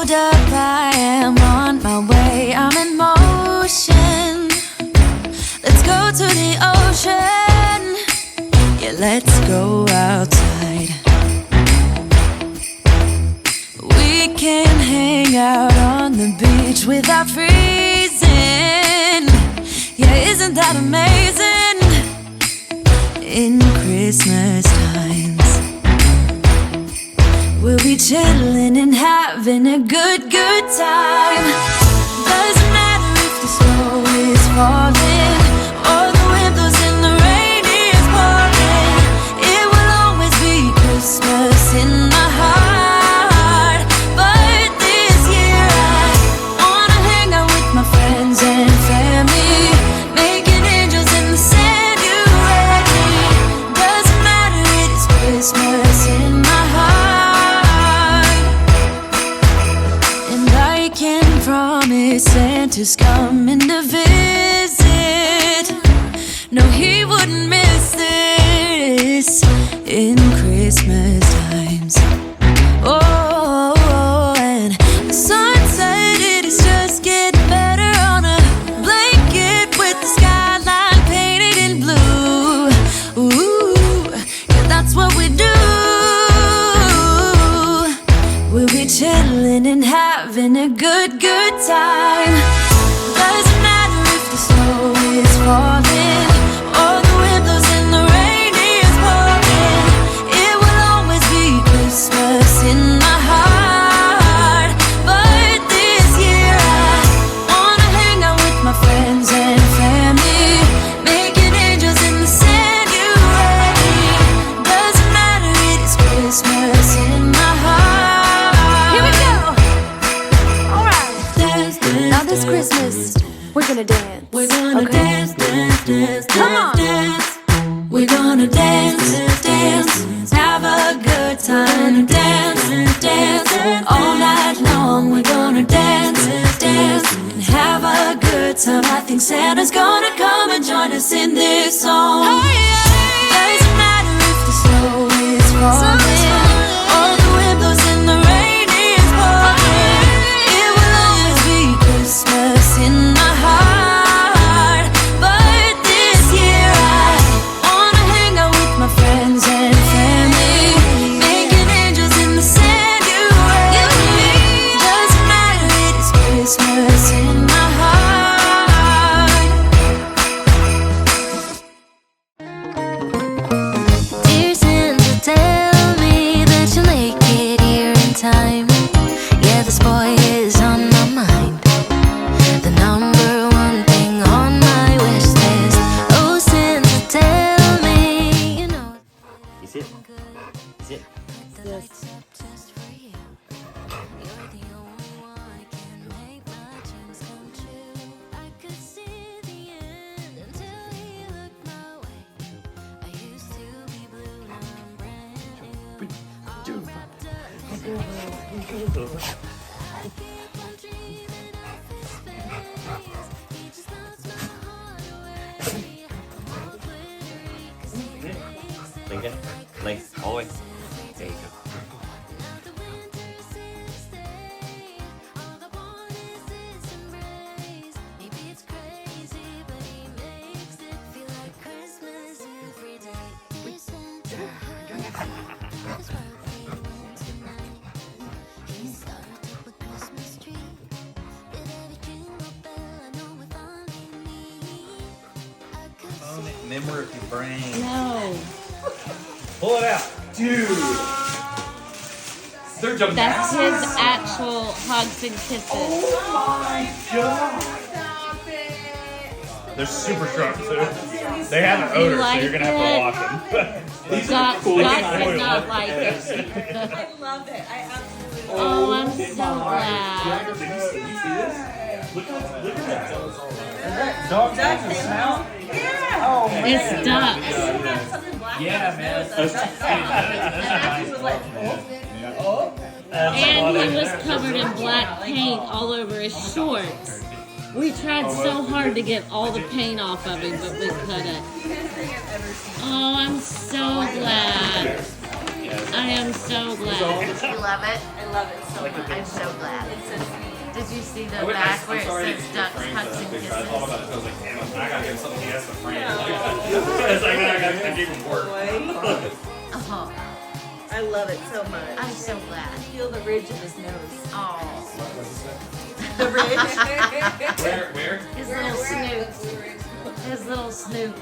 hold up, I am on my way, I'm in motion. Let's go to the ocean. Yeah, let's go outside. We can hang out on the beach without freezing. Yeah, isn't that amazing? In Christmas times, we'll be chilling and having a good time. Doesn't matter if the snow is falling or the wind blows and the rain is pouring. It will always be Christmas in my heart. But this year I wanna hang out with my friends and family, making angels in the sand. You ready? Doesn't matter, it is Christmas in my heart. And I can promise Santa's coming to visit. No, he wouldn't miss this in Christmas times. Oh, and the sun said it is just getting better on a blanket with the skyline painted in blue. Ooh, yeah, that's what we do. We'll be chilling and having a good time. Doesn't matter if the snow is falling or the wind blows and the rain is pouring. It will always be Christmas in my heart. But this year I wanna hang out with my friends and family, making angels in the sand. You ready? Doesn't matter, it is Christmas in my heart. Here we go. All right. Dance, dance, now this Christmas, we're gonna dance. We're gonna dance, dance, dance, come on. Dance. We're gonna dance, dance, have a good time. Dance, dance, all night long. We're gonna dance, dance, and have a good time. I think Santa's gonna come and join us in this song. Doesn't matter if the snow is falling or the wind blows and the rain is pouring. It will always be Christmas in my heart. But this year I wanna hang out with my friends and family, making angels in the sand. You ready? Doesn't matter, it is Christmas in my heart. Dear Santa, tell me that you'll make it here in time. Yeah, this boy is on my mind, the number one thing on my wish list. Oh, Santa, tell me, you know. Is it? Is it? Just for you. You're the only one who can make my dreams come true. I could see the end until you looked my way. I used to be blue, now I'm brand new. All wrapped up in I keep on dreaming of his face. He just melts my heart away. All the glittery 'cause he makes it Link it. Link. All the way. There you go. not the winter seasons stay. All I want is his embrace. Maybe it's crazy, but he makes it feel like Christmas every day. Dear Santa, this world feels tonight. He started up a Christmas tree. With every jingle bell, I know if only me I could see. Member of your brain. No, Pull it out. Dude. They're that's gymnastics. his actual hugs and kisses. Oh my god. They're super strong too. They have an odor, so you're gonna have to wash them. These God, are cool. God did not like it. I love it. I absolutely love Oh, I'm so glad. Did you see this? Look at that. Dog has a smell? Yeah. Oh man. It's ducks. Have something black Yeah, on man. his nose. He was like, oh. And he was covered in black paint all over his shorts. We tried so hard to get all the paint off of him, but we couldn't. Cutest thing I've ever seen. Oh, I'm so glad. I am so glad. You love it? I love it so much. I'm so glad. It's so sweet. Did you see the back where it says ducks, hugs, and kisses? I was like, damn, I gotta give something he has to frame. It's like, I gave him work. Oh, I love it so much. I'm so glad. Feel the ridge of his nose. Oh, The ridge. Where? his little snoot. His little snoot.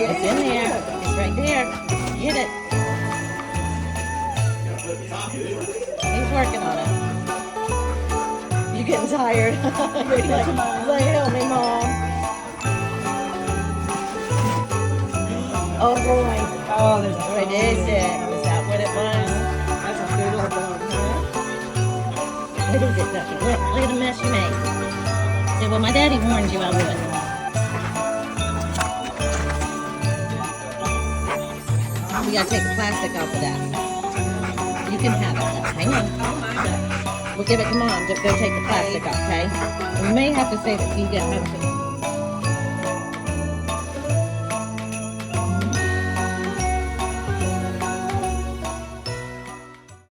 It's in there. It's right there. Get it. He's working on it. You getting tired? You're like, help me, Mom. Oh boy. Oh, there's what is it? Is that what it was? That's a good old bone, huh? What is it, Ducky? Look at the mess you made. Say, well, my daddy warned you I would. We gotta take the plastic off of that. You can have it. Hang on. We'll give it to Mom to go take the plastic off, okay? We may have to save it so you get home.